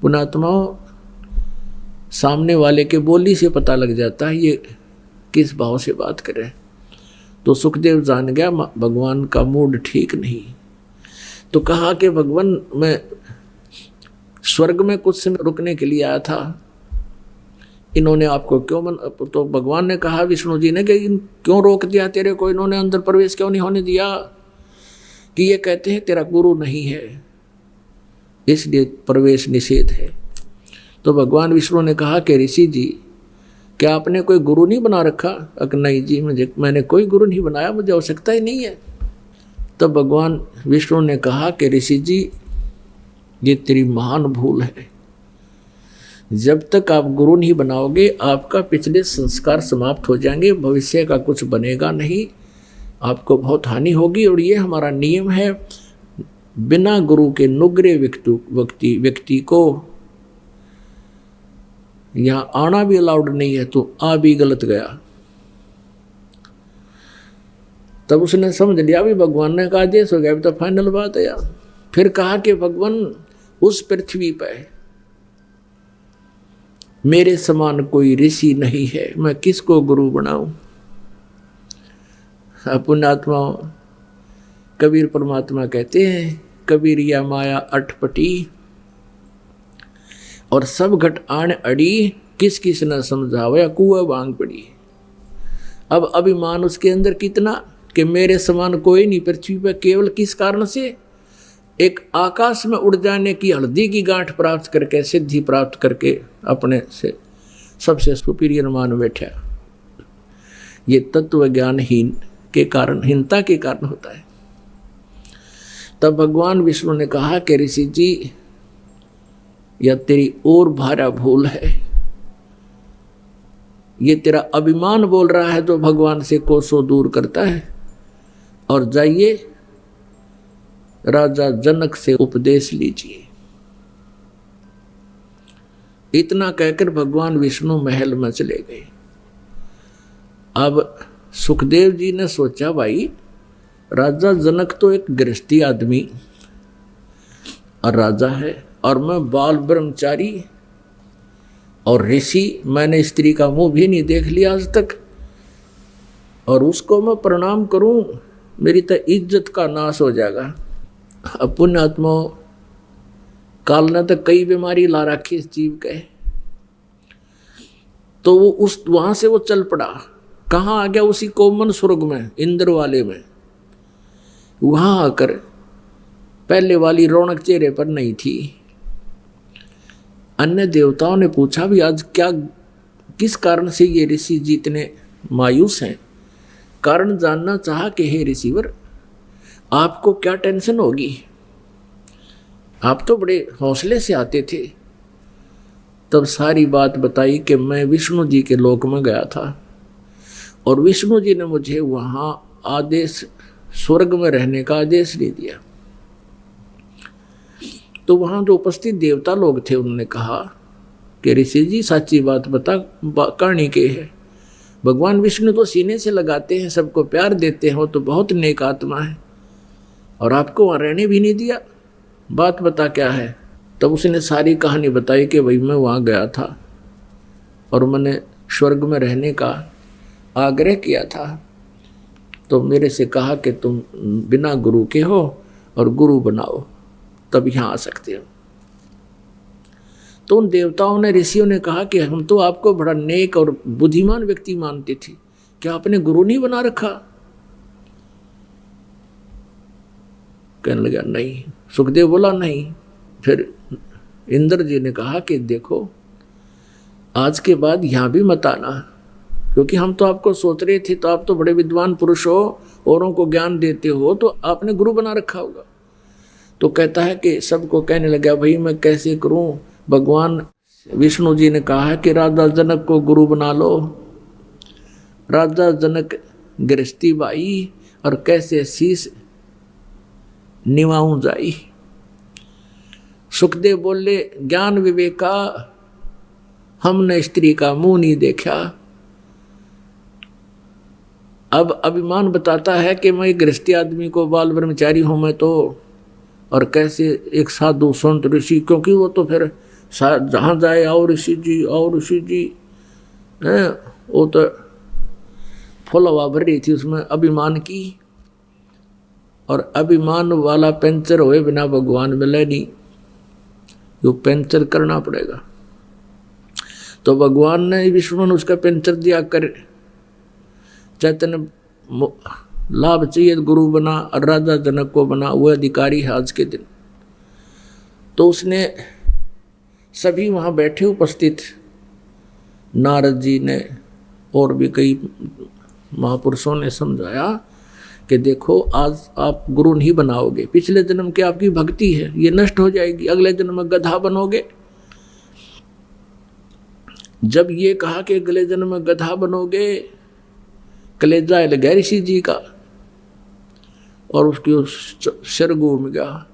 पुणात्माओं, सामने वाले के बोली से पता लग जाता है ये किस भाव से बात कर रहे हैं। तो सुखदेव जान गया भगवान का मूड ठीक नहीं। तो कहा कि भगवान, मैं स्वर्ग में कुछ समय रुकने के लिए आया था, इन्होंने आपको क्यों तो भगवान ने कहा विष्णु जी ने कि क्यों रोक दिया तेरे को, इन्होंने अंदर प्रवेश क्यों नहीं होने दिया? कि ये कहते हैं तेरा गुरु नहीं है, इसलिए प्रवेश निषेध है। तो भगवान विष्णु ने कहा कि ऋषि जी, क्या आपने कोई गुरु नहीं बना रखा? नहीं जी, मैंने कोई गुरु नहीं बनाया, मुझे आवश्यकता ही नहीं है। तब भगवान विष्णु ने कहा कि ऋषि जी, ये तेरी महान भूल है। जब तक आप गुरु नहीं बनाओगे आपका पिछले संस्कार समाप्त हो जाएंगे, भविष्य का कुछ बनेगा नहीं, आपको बहुत हानि होगी। और ये हमारा नियम है, बिना गुरु के नुग्रे व्यक्ति को यहाँ आना भी अलाउड नहीं है, तो आ भी गलत गया। तब उसने समझ लिया भी भगवान ने कहा आदेश हो गया, तो फाइनल बात है यार। फिर कहा कि भगवान, उस पृथ्वी पर मेरे समान कोई ऋषि नहीं है, मैं किसको गुरु बनाऊं? पुण्यात्मा कबीर परमात्मा कहते हैं, कबीर या माया अटपटी और सब घट आण अड़ी, किस किस न समझावे कुआ बांग पड़ी। अब अभिमान उसके अंदर कितना कि मेरे समान कोई नहीं पृथ्वी पर, केवल किस कारण से? एक आकाश में उड़ जाने की हल्दी की गांठ प्राप्त करके, सिद्धि प्राप्त करके अपने से सबसे सुपीरियर मान बैठा। ये तत्व ज्ञानहीन के कारण, हीनता के कारण होता है। तब भगवान विष्णु ने कहा कि ऋषि जी, यह तेरी और भारा भूल है, ये तेरा अभिमान बोल रहा है जो भगवान से कोसों दूर करता है। और जाइए राजा जनक से उपदेश लीजिए। इतना कहकर भगवान विष्णु महल में चले गए। अब सुखदेव जी ने सोचा, भाई राजा जनक तो एक गृहस्थी आदमी और राजा है, और मैं बाल ब्रह्मचारी और ऋषि, मैंने स्त्री का मुंह भी नहीं देख लिया आज तक, और उसको मैं प्रणाम करूं, मेरी तो इज्जत का नाश हो जाएगा। अब पुण्यात्मा, काल ने तो कई बीमारी ला रखी इस जीव के। तो वो उस वहां से वो चल पड़ा, कहाँ आ गया? उसी कोमन स्वर्ग में, इंद्र वाले में। वहां आकर पहले वाली रौनक चेहरे पर नहीं थी। अन्य देवताओं ने पूछा भी आज क्या, किस कारण से ये ऋषि जी इतने मायूस हैं? कारण जानना चाहा कि हे ऋषिवर, आपको क्या टेंशन होगी? आप तो बड़े हौसले से आते थे। तब सारी बात बताई कि मैं विष्णु जी के लोक में गया था और विष्णु जी ने मुझे वहाँ आदेश, स्वर्ग में रहने का आदेश दे दिया। तो वहाँ जो उपस्थित देवता लोग थे उन्होंने कहा कि ऋषि जी सच्ची बात बता, कहानी के है। भगवान विष्णु तो सीने से लगाते हैं, सबको प्यार देते हैं, वो तो बहुत नेक आत्मा है, और आपको वहाँ रहने भी नहीं दिया, बात बता क्या है? तब उसने सारी कहानी बताई कि भाई मैं वहाँ गया था और मैंने स्वर्ग में रहने का आग्रह किया था, तो मेरे से कहा कि तुम बिना गुरु के हो और गुरु बनाओ, तब यहाँ आ सकते हो। तो उन देवताओं ने, ऋषियों ने कहा कि हम तो आपको बड़ा नेक और बुद्धिमान व्यक्ति मानते थे, क्या आपने गुरु नहीं बना रखा? कहने लगा नहीं। सुखदेव बोला नहीं। फिर इंद्र जी ने कहा कि देखो, आज के बाद यहाँ भी मत आना, क्योंकि हम तो आपको सोच रहे थे, तो आप तो बड़े विद्वान पुरुष हो, औरों को ज्ञान देते हो, तो आपने गुरु बना रखा होगा। तो कहता है कि सबको कहने लगा, भाई मैं कैसे करूं? भगवान विष्णु जी ने कहा है कि राजा जनक को गुरु बना लो। राजा जनक गृहस्थी बाई और कैसे शीश निवाऊं जाई। सुखदेव बोले, ज्ञान विवेका, हमने स्त्री का मुंह नहीं देखा। अब अभिमान बताता है कि मैं गृहस्थी आदमी को, बाल ब्रह्मचारी हूं मैं तो, और कैसे एक साधु संत ऋषि, क्योंकि वो तो फिर जहाँ जाए आओ ऋषि जी, आओ ऋषि जी हैं। वो तो फुल हवा भर रही थी उसमें अभिमान की, और अभिमान वाला पंचर हुए बिना भगवान मिले नहीं, वो पंचर करना पड़ेगा। तो भगवान ने विष्णु उसका पंचर दिया कर, चैतन्य लाभ चाहिए गुरु बना और राजा जनक को बना, वो अधिकारी है आज के दिन। तो उसने सभी वहाँ बैठे उपस्थित नारद जी ने और भी कई महापुरुषों ने समझाया कि देखो आज आप गुरु नहीं बनाओगे, पिछले जन्म की आपकी भक्ति है ये नष्ट हो जाएगी, अगले जन्म में गधा बनोगे। जब ये कहा कि अगले जन्म में गधा बनोगे, कलेजा हिल गया ऋषि जी का और उसकी सिर घूम गया।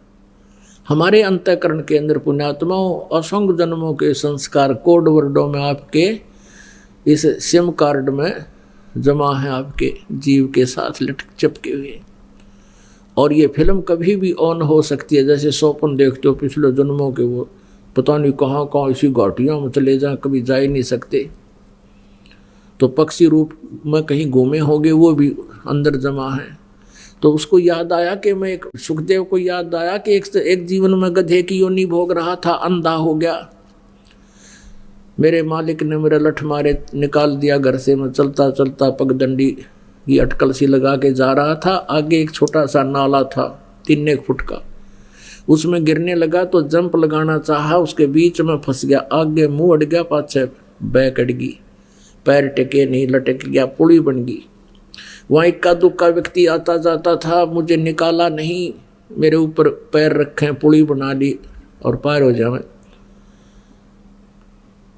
हमारे अंतःकरण के अंदर पुण्यात्माओं असंख्य जन्मों के संस्कार कोड वर्डों में आपके इस सिम कार्ड में जमा है, आपके जीव के साथ लटक चिपके हुए। और ये फिल्म कभी भी ऑन हो सकती है, जैसे स्वप्न देखते हो पिछले जन्मों के, वो पता नहीं कहाँ कहाँ इसी घाटियों में चले जाएं, कभी जा ही नहीं सकते। तो पक्षी रूप में कहीं घूमे होंगे, वो भी अंदर जमा है। तो उसको याद आया कि मैं एक सुखदेव को याद आया कि एक जीवन में गधे की योनि भोग रहा था, अंधा हो गया, मेरे मालिक ने मेरा लठ मारे निकाल दिया घर से। मैं चलता चलता पगडंडी की अटकल सी लगा के जा रहा था, आगे एक छोटा सा नाला था 3 फुट का, उसमें गिरने लगा तो जंप लगाना चाहा, उसके बीच में फंस गया, आगे मुंह अड़ गया, पाछे बैक अड़ गई, पैर टिके नहीं, लटक गया, पुड़ी बन गई। वहाँ इक्का दुक्का व्यक्ति आता जाता था, मुझे निकाला नहीं, मेरे ऊपर पैर रखे, पुड़ी बना ली और पार हो जावे।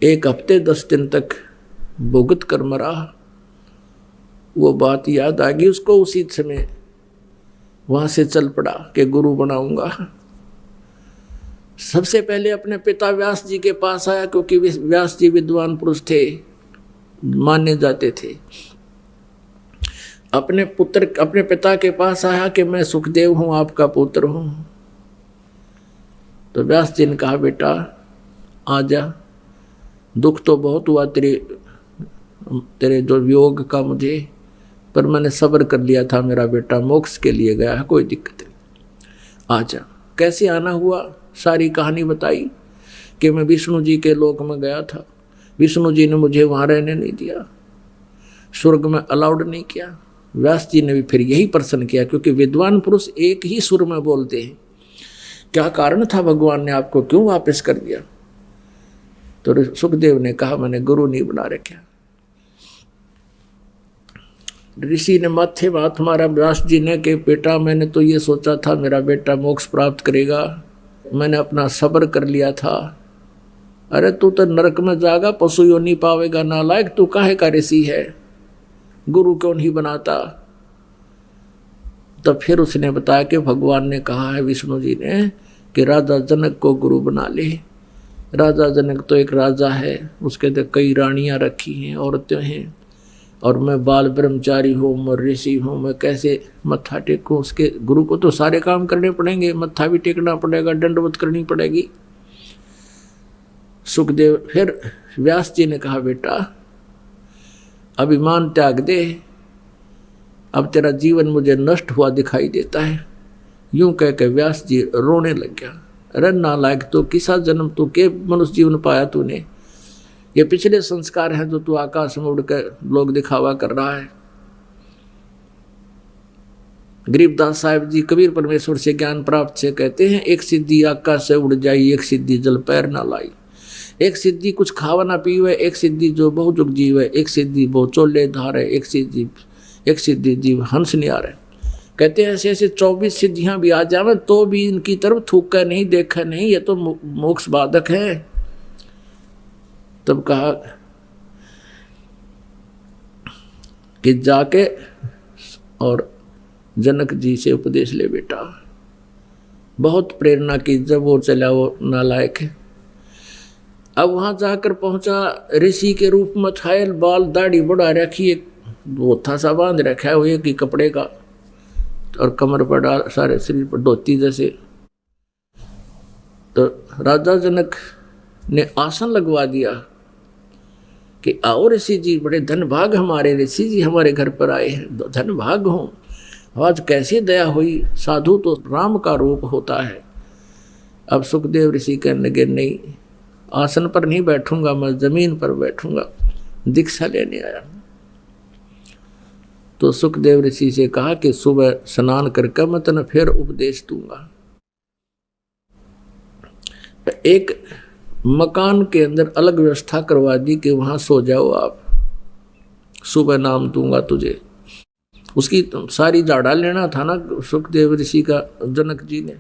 1 हफ्ते 10 दिन तक भुगत कर मरा। वो बात याद आ गई उसको, उसी समय वहाँ से चल पड़ा कि गुरु बनाऊंगा। सबसे पहले अपने पिता व्यास जी के पास आया, क्योंकि व्यास जी विद्वान पुरुष थे, माने जाते थे। अपने पिता के पास आया कि मैं सुखदेव हूँ, आपका पुत्र हूँ। तो व्यास जी ने कहा बेटा आ जा, दुख तो बहुत हुआ तेरे जो वियोग का मुझे, पर मैंने सब्र कर लिया था, मेरा बेटा मोक्ष के लिए गया है, कोई दिक्कत नहीं, आ जा। कैसे आना हुआ सारी कहानी बताई कि मैं विष्णु जी के लोक में गया था, विष्णु जी ने मुझे वहाँ रहने नहीं दिया, स्वर्ग में अलाउड नहीं किया। व्यास जी ने भी फिर यही प्रश्न किया, क्योंकि विद्वान पुरुष एक ही सुर में बोलते हैं, क्या कारण था भगवान ने आपको क्यों वापस कर दिया? तो सुखदेव ने कहा मैंने गुरु नहीं बना रखा। ऋषि ने माथे हाथ मारा व्यास जी ने कि बेटा मैंने तो ये सोचा था मेरा बेटा मोक्ष प्राप्त करेगा, मैंने अपना सब्र कर लिया था। अरे तू तो नरक में जाएगा, पशु योनि पावेगा, नालायक, तू काहे का ऋषि है, गुरु क्यों नहीं बनाता? तो फिर उसने बताया कि भगवान ने कहा है विष्णु जी ने कि राजा जनक को गुरु बना ले। राजा जनक तो एक राजा है, उसके तो कई रानियां रखी हैं, औरतें हैं, और मैं बाल ब्रह्मचारी हूँ, मैं ऋषि हूँ, मैं कैसे मत्था टेकूँ? उसके गुरु को तो सारे काम करने पड़ेंगे, मत्था भी टेकना पड़ेगा, दंडवत करनी पड़ेगी। सुखदेव फिर व्यास जी ने कहा बेटा अभिमान त्याग दे, अब तेरा जीवन मुझे नष्ट हुआ दिखाई देता है। यूं कह के व्यास जी रोने लग गया। अरे नालायक, तो किसा जन्म तू के मनुष्य जीवन पाया तूने? ये पिछले संस्कार हैं जो तू आकाश में उड़कर लोग दिखावा कर रहा है। गरीबदास साहिब जी कबीर परमेश्वर से ज्ञान प्राप्त से कहते हैं, एक सिद्धि आकाश से उड़ जाई, एक सिद्धि जल पैर ना लाई। एक सिद्धि कुछ खावा ना पीवे, एक सिद्धि जो बहुजुग जीवे, एक सिद्धि बहु चोले धारे, एक सिद्धि जीव हंस निहारे। कहते हैं ऐसे ऐसे 24 सिद्धियां भी आ जावे तो भी इनकी तरफ थूक नहीं, देखा नहीं, ये तो मोक्ष बाधक है। तब कहा कि जाके और जनक जी से उपदेश ले बेटा। बहुत प्रेरणा की, जब वो चला वो नालायक है। अब वहां जाकर पहुंचा, ऋषि के रूप में छायल, बाल दाढ़ी बढ़ा रखी, एक बोथा सा बांध रखा है वो एक ही कपड़े का, और कमर पर डाल, सारे शरीर पर धोती जैसे। तो राजा जनक ने आसन लगवा दिया कि आओ ऋषि जी, बड़े धन भाग हमारे ऋषि जी हमारे घर पर आए हैं, धन भाग हो। आज कैसी दया हुई, साधु तो राम का रूप होता है। अब सुखदेव ऋषि कहने लगे, नहीं, आसन पर नहीं बैठूंगा, मैं जमीन पर बैठूंगा, दीक्षा लेने आया। तो सुखदेव ऋषि से कहा कि सुबह स्नान करके मैं तने फिर उपदेश दूंगा। एक मकान के अंदर अलग व्यवस्था करवा दी कि वहां सो जाओ आप, सुबह नाम दूंगा तुझे। उसकी सारी झाड़ा लेना था ना सुखदेव ऋषि का, जनक जी ने।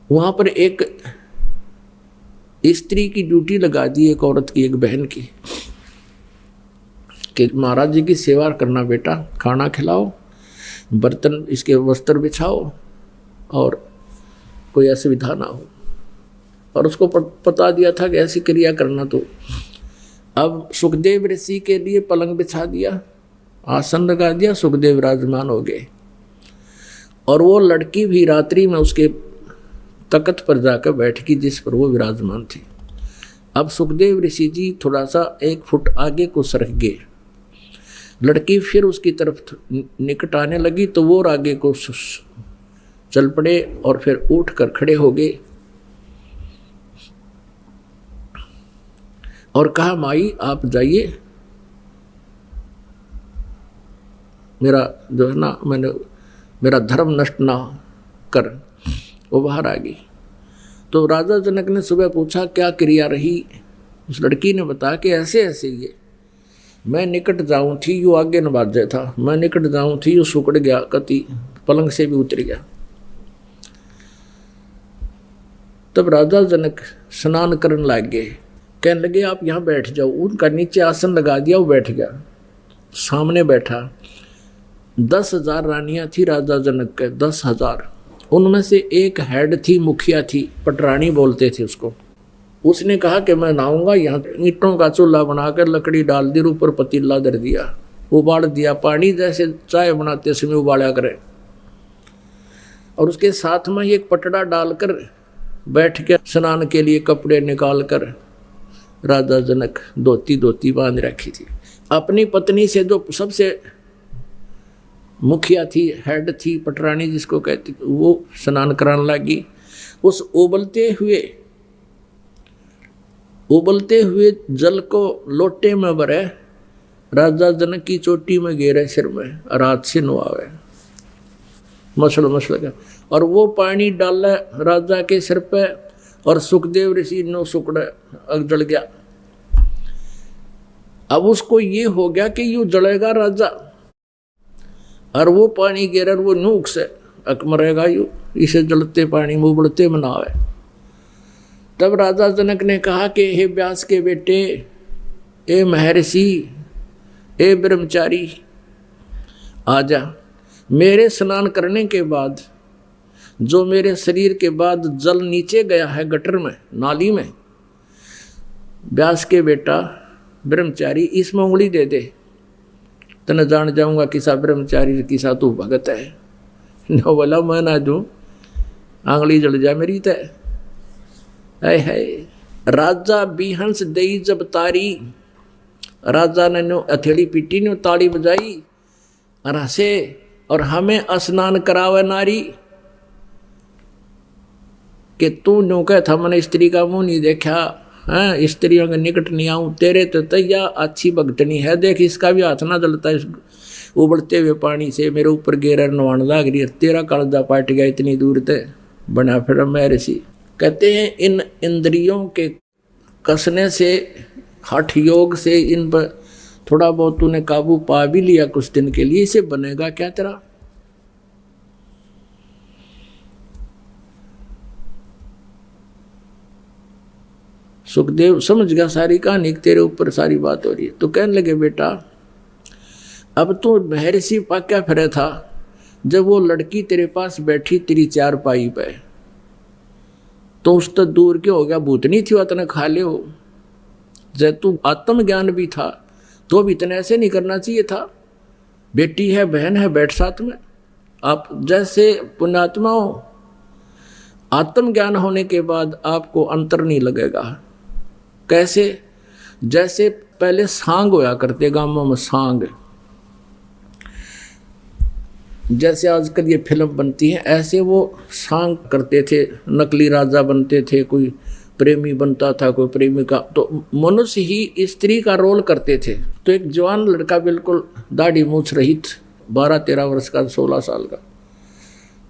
वहां पर एक स्त्री की ड्यूटी लगा दी, एक औरत की, एक बहन की, कि महाराज जी की सेवा करना बेटा, खाना खिलाओ, बर्तन इसके वस्त्र बिछाओ और कोई असुविधा ना हो। और उसको पता दिया था कि ऐसी क्रिया करना। तो अब सुखदेव ऋषि के लिए पलंग बिछा दिया, आसन लगा दिया, सुखदेव विराजमान हो गए। और वो लड़की भी रात्रि में उसके तख्त पर जाकर बैठ गई जिस पर वो विराजमान थी। अब सुखदेव ऋषि जी थोड़ा सा 1 फुट आगे को सरक गए, लड़की फिर उसकी तरफ निकट आने लगी तो वो आगे को चल पड़े और फिर उठ कर खड़े हो गए और कहा, माई आप जाइए, मेरा जो है ना, मैंने मेरा धर्म नष्ट ना कर। वो बाहर आ गई। तो राजा जनक ने सुबह पूछा क्या क्रिया रही। उस लड़की ने बताया कि ऐसे ऐसे ये, मैं निकट जाऊं थी, यू आगे न बाजे था, मैं निकट जाऊं थी, यू सुकड़ गया, कति पलंग से भी उतर गया। तब राजा जनक स्नान करने लग गए, कहने लगे आप यहाँ बैठ जाओ। उनका नीचे आसन लगा दिया, वो बैठ गया, सामने बैठा। 10,000 रानियां थी राजा जनक के, 10,000। उनमें से एक हेड थी, मुखिया थी, पटरानी बोलते थे उसको। उसने कहा कि मैं नहाऊंगा, यहाँ ईंटों का चूल्हा बनाकर लकड़ी डाल दी, ऊपर पतीला धर दिया, उबाल दिया, पानी जैसे चाय बनाते समय उबाला करें। और उसके साथ में एक पटड़ा डालकर बैठ के स्नान के लिए कपड़े निकाल कर राजा जनक धोती बांध रखी थी। अपनी पत्नी से जो सबसे मुखिया थी, हेड थी, पटरानी जिसको कहती, वो स्नान कराने लगी। उस उबलते हुए जल को लोटे में भरे, राजा जनक की चोटी में घेरे सिर में, रात से नुआवे, मसल का, और वो पानी डाला राजा के सिर पे, और सुखदेव ऋषि नो सुकड़ जल गया। अब उसको ये हो गया कि यूं जलेगा राजा, और वो पानी गिर वो नूक से मरेगा, यू इसे जलते पानी में उबलते मनावे। तब राजा जनक ने कहा कि हे व्यास के बेटे, ए महर्षि, ए ब्रह्मचारी, आजा। मेरे स्नान करने के बाद जो मेरे शरीर के बाद जल नीचे गया है गटर में, नाली में, व्यास के बेटा ब्रह्मचारी, इसमें उंगली दे दे, तने जान जाऊंगा किसा ब्रह्मचारी किसा तू भगत है। नो बोला मैं ना दूं, आंगली जल जा मेरी तय। है राजा बिहंस दई जब तारी, राजा ने नो हथेली पीटी नो ताली बजाई और हंसे, और हमें स्नान करावे नारी कि तू नो कह था मैंने स्त्री का मुंह नहीं देखा, हाँ स्त्रियों के निकट नहीं आऊं, तेरे तो तैया अच्छी भगतनी है, देख इसका भी हाथ ना जलता है उबलते हुए पानी से, मेरे ऊपर गेरा नवान लाग रही है, तेरा कालजा पाट गया इतनी दूर ते बना। फिर महर्षि कहते हैं इन इंद्रियों के कसने से, हठ योग से इन पर थोड़ा बहुत तूने काबू पा भी लिया कुछ दिन के लिए, इसे बनेगा क्या तेरा। सुखदेव समझ गया सारी कहानी, तेरे ऊपर सारी बात हो रही है। तो कहने लगे बेटा अब तू महर्षि पाक्या फिरे था, जब वो लड़की तेरे पास बैठी तेरी चारपाई पे, तो उस तक दूर क्यों हो गया, भूतनी थी वह खा ले हो। जब तू आत्मज्ञान भी था तो भी इतने ऐसे नहीं करना चाहिए था, बेटी है बहन है बैठ साथ में। आप जैसे पुण्यात्मा हो आत्मज्ञान होने के बाद आपको अंतर नहीं लगेगा। कैसे? जैसे पहले सांग होया करते गांवों में, सांग, जैसे आजकल ये फिल्म बनती है, ऐसे वो सांग करते थे, नकली राजा बनते थे, कोई प्रेमी बनता था, कोई प्रेमिका, तो मनुष्य ही स्त्री का रोल करते थे। तो एक जवान लड़का बिल्कुल दाढ़ी मूछ रहित 12-13 वर्ष का, 16 साल का,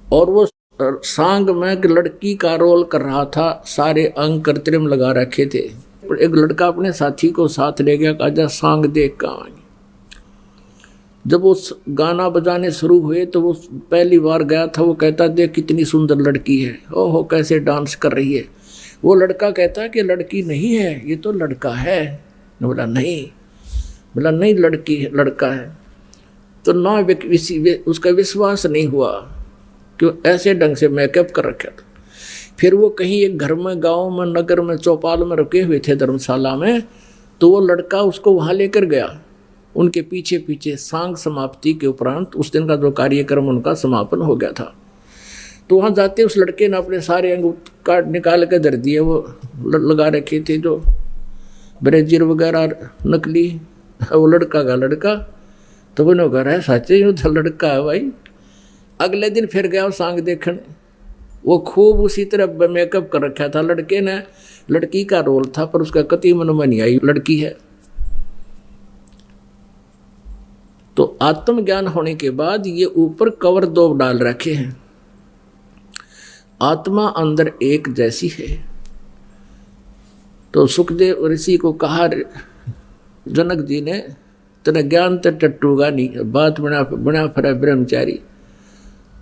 और वो सांग में एक लड़की का रोल कर रहा था, सारे अंग कृत्रिम लगा रखे थे। एक लड़का अपने साथी को साथ ले गया, कहा जा सांग देख का आएंगे। जब वो गाना बजाने शुरू हुए तो वो पहली बार गया था, वो कहता देख कितनी सुंदर लड़की है, ओहो कैसे डांस कर रही है। वो लड़का कहता कि लड़की नहीं है, ये तो लड़का है। बोला नहीं लड़की है, लड़का है। तो ना उसका विश्वास नहीं हुआ, क्यों ऐसे ढंग से मेकअप कर रखा था। फिर वो कहीं एक घर में, गांव में, नगर में, चौपाल में रुके हुए थे, धर्मशाला में, तो वो लड़का उसको वहाँ लेकर गया। उनके पीछे पीछे सांग समाप्ति के उपरांत उस दिन का जो कार्यक्रम उनका समापन हो गया था, तो वहाँ जाते उस लड़के ने अपने सारे अंग काट निकाल के धर दिए। वो लगा रखे थे जो ब्रेजियर वगैरह नकली, वो लड़का का लड़का, तो वो नो घर है सच्चे यूँ था, लड़का है भाई। अगले दिन फिर गया वो सांग देखने, वो खूब उसी तरह मेकअप कर रखा था। लड़के ने लड़की का रोल था, पर उसका कति मन में नहीं आई लड़की है। तो आत्मज्ञान होने के बाद ये ऊपर कवर 2 डाल रखे हैं। आत्मा अंदर एक जैसी है। तो सुखदेव ऋषि को कहा जनक जी ने, तेरा ज्ञान तो टट्टूगा नहीं, बात बना फिर ब्रह्मचारी।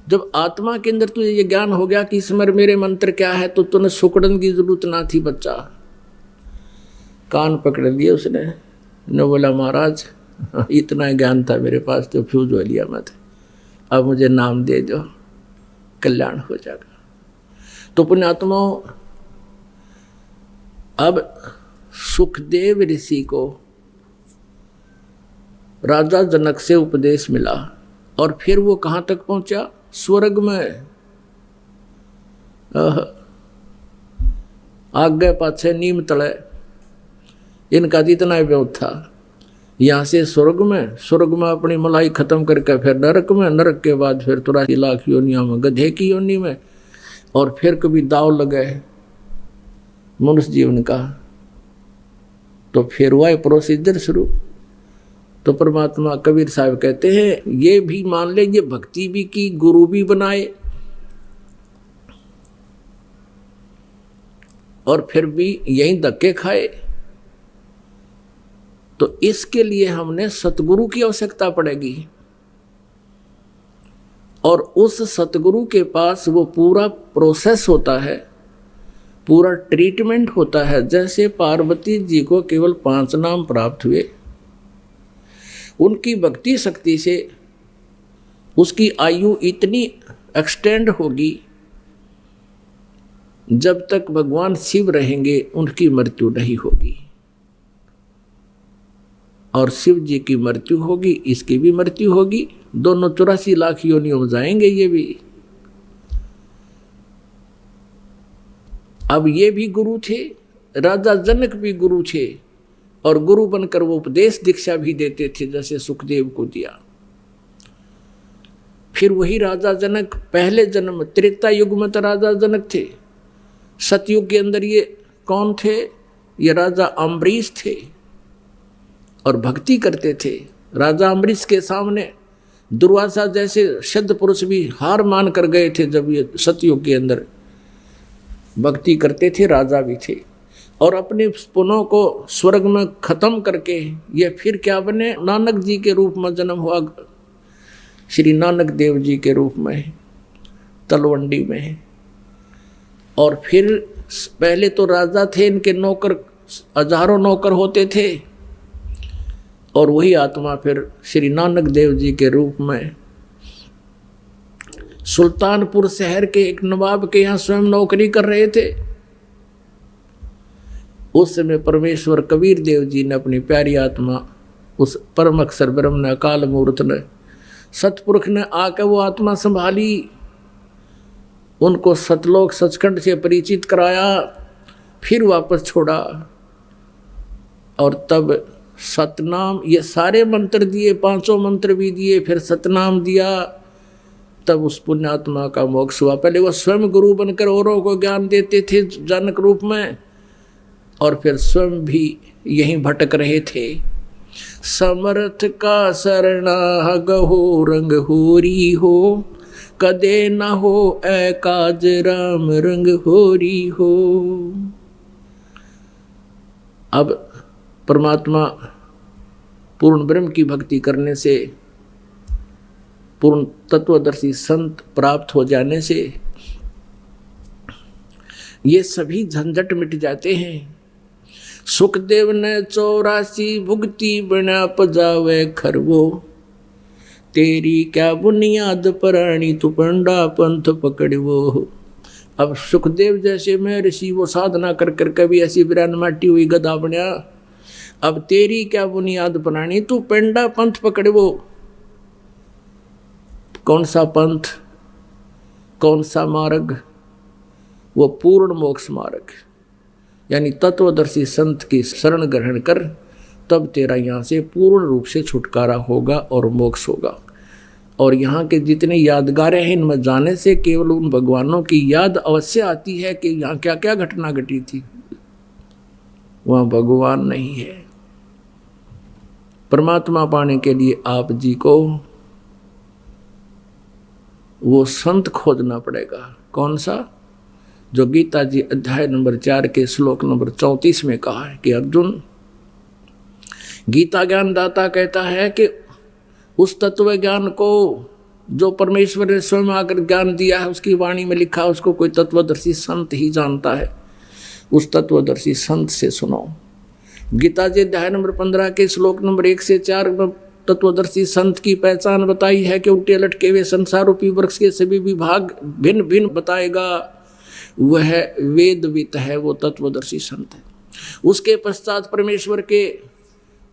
जब आत्मा के अंदर तुझे ये ज्ञान हो गया कि स्मर मेरे मंत्र क्या है, तो तूने सुकड़न की जरूरत ना थी बच्चा। कान पकड़ लिए उसने, न बोला महाराज इतना ज्ञान था मेरे पास तो फ्यूज हो लिया मत, अब मुझे नाम दे दो, कल्याण हो जाएगा। तो पुण्यात्माओं, अब सुखदेव ऋषि को राजा जनक से उपदेश मिला, और फिर वो कहाँ तक पहुंचा? स्वर्ग में। आगे पाछे नीम तले इनका इतना व्यवहार था। यहाँ से स्वर्ग में अपनी मलाई खत्म करके फिर नरक में, नरक के बाद फिर 83 लाख योनियों में, गधे की योनि में, और फिर कभी दाव लगे मनुष्य जीवन का, तो फिर वह प्रोसीजर शुरू। तो परमात्मा कबीर साहब कहते हैं ये भी मान ले, ये भक्ति भी की, गुरु भी बनाए, और फिर भी यही धक्के खाए। तो इसके लिए हमने सतगुरु की आवश्यकता पड़ेगी, और उस सतगुरु के पास वो पूरा प्रोसेस होता है, पूरा ट्रीटमेंट होता है। जैसे पार्वती जी को केवल 5 नाम प्राप्त हुए, उनकी भक्ति शक्ति से उसकी आयु इतनी एक्सटेंड होगी, जब तक भगवान शिव रहेंगे उनकी मृत्यु नहीं होगी, और शिव जी की मृत्यु होगी, इसकी भी मृत्यु होगी, दोनों 84 लाख योनियों में जाएंगे ये भी। अब ये भी गुरु थे, राजा जनक भी गुरु थे, और गुरु बनकर वो उपदेश दीक्षा भी देते थे, जैसे सुखदेव को दिया। फिर वही राजा जनक पहले जन्म त्रेता युग में तो राजा जनक थे, सतयुग के अंदर ये कौन थे? ये राजा अम्बरीश थे, और भक्ति करते थे। राजा अम्बरीश के सामने दुर्वासा जैसे सिद्ध पुरुष भी हार मान कर गए थे, जब ये सतयुग के अंदर भक्ति करते थे, राजा भी थे। और अपने पुनों को स्वर्ग में खत्म करके ये फिर क्या बने? नानक जी के रूप में जन्म हुआ, श्री नानक देव जी के रूप में तलवंडी में। और फिर पहले तो राजा थे, इनके नौकर हजारों नौकर होते थे, और वही आत्मा फिर श्री नानक देव जी के रूप में सुल्तानपुर शहर के एक नवाब के यहाँ स्वयं नौकरी कर रहे थे। उस समय परमेश्वर कबीर देव जी ने अपनी प्यारी आत्मा, उस परम अक्षर ब्रह्म ने, अकाल मूर्त ने, सतपुरुष ने आकर वो आत्मा संभाली, उनको सतलोक सचखंड से परिचित कराया, फिर वापस छोड़ा और तब सतनाम, ये सारे मंत्र दिए, 500 मंत्र भी दिए, फिर सतनाम दिया, तब उस पुण्यात्मा का मोक्ष हुआ। पहले वो स्वयं गुरु बनकर औरों को ज्ञान देते थे जनक रूप में, और फिर स्वयं भी यहीं भटक रहे थे। समर्थ का शरणा गहो रंग होरी हो, कदे न हो ऐ काज राम रंग होरी हो। अब परमात्मा पूर्ण ब्रह्म की भक्ति करने से, पूर्ण तत्वदर्शी संत प्राप्त हो जाने से ये सभी झंझट मिट जाते हैं। सुखदेव ने 84 भुगती बना पजावे खरवो, तेरी क्या बुनियाद पराणी तू पंडा पंथ पकड़वो। अब सुखदेव जैसे महर्षि वो साधना कर कर कभी ऐसी बिरान माटी हुई गधा बना, अब तेरी क्या बुनियाद पराणी तू पंडा पंथ पकड़वो। कौन सा पंथ, कौन सा मार्ग? वो पूर्ण मोक्ष मार्ग, यानी तत्वदर्शी संत की शरण ग्रहण कर, तब तेरा यहाँ से पूर्ण रूप से छुटकारा होगा और मोक्ष होगा। और यहाँ के जितने यादगारें हैं, इनमें जाने से केवल उन भगवानों की याद अवश्य आती है कि यहाँ क्या क्या घटना घटी थी, वहाँ भगवान नहीं है। परमात्मा पाने के लिए आप जी को वो संत खोजना पड़ेगा। कौन सा? जो गीता जी अध्याय नंबर 4 के श्लोक नंबर 34 में कहा है कि अर्जुन, गीता ज्ञान दाता कहता है कि उस तत्व ज्ञान को जो परमेश्वर ने स्वयं आकर ज्ञान दिया है, उसकी वाणी में लिखा, उसको कोई तत्वदर्शी संत ही जानता है। उस तत्वदर्शी संत से सुनो। गीता जी अध्याय नंबर 15 के श्लोक नंबर 1 से 4 में तत्वदर्शी संत की पहचान बताई है कि उल्टे लटके हुए संसार रूपी वृक्ष के सभी विभाग भिन्न भिन्न बताएगा, वह वेदवित है, वो तत्वदर्शी संत है। उसके पश्चात परमेश्वर के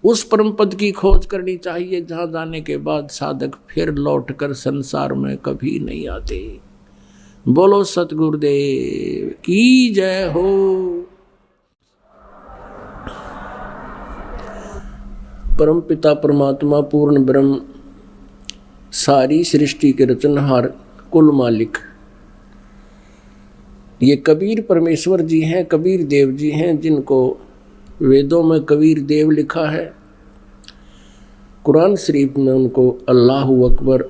उस परम पद की खोज करनी चाहिए, जहाँ जाने के बाद साधक फिर लौटकर संसार में कभी नहीं आते। बोलो सतगुरुदेव की जय हो। परम पिता परमात्मा पूर्ण ब्रह्म, सारी सृष्टि के रचनहार, कुल मालिक, ये कबीर परमेश्वर जी हैं, कबीर देव जी हैं, जिनको वेदों में कबीर देव लिखा है। कुरान शरीफ में उनको अल्लाहु अकबर,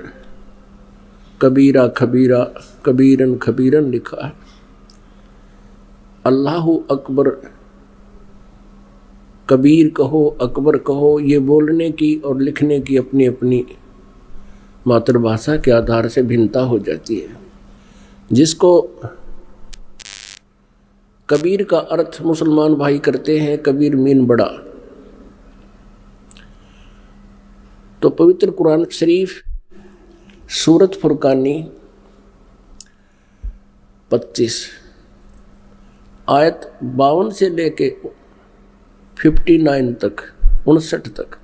कबीरा खबीरा, कबीरन खबीरन लिखा है। अल्लाहु अकबर, कबीर कहो, अकबर कहो, ये बोलने की और लिखने की अपनी अपनी मातृभाषा के आधार से भिन्नता हो जाती है। जिसको कबीर का अर्थ मुसलमान भाई करते हैं कबीर मीन बड़ा, तो पवित्र कुरान शरीफ सूरत फुरकानी 25 आयत 52 से लेके 59 तक 59 तक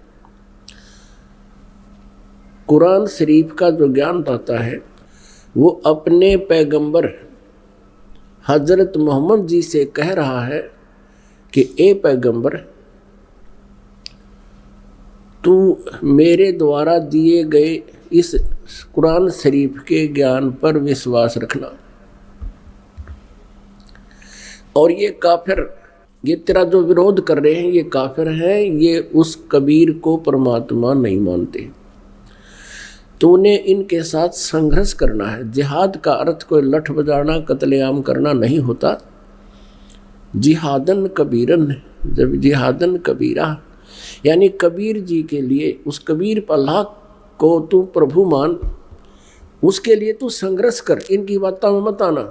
कुरान शरीफ का जो ज्ञान पाता है, वो अपने पैगंबर हजरत मोहम्मद जी से कह रहा है कि ए पैगंबर, तू मेरे द्वारा दिए गए इस कुरान शरीफ के ज्ञान पर विश्वास रखना। और ये काफिर, ये तेरा जो विरोध कर रहे हैं, ये काफिर हैं, ये उस कबीर को परमात्मा नहीं मानते। तूने इनके साथ संघर्ष करना है। जिहाद का अर्थ कोई लठ बजाना, कत्लेआम करना नहीं होता। जिहादन कबीरन, जब जिहादन कबीरा, यानी कबीर जी के लिए, उस कबीर अल्लाह को तू प्रभु मान, उसके लिए तू संघर्ष कर, इनकी बातों में मत आना।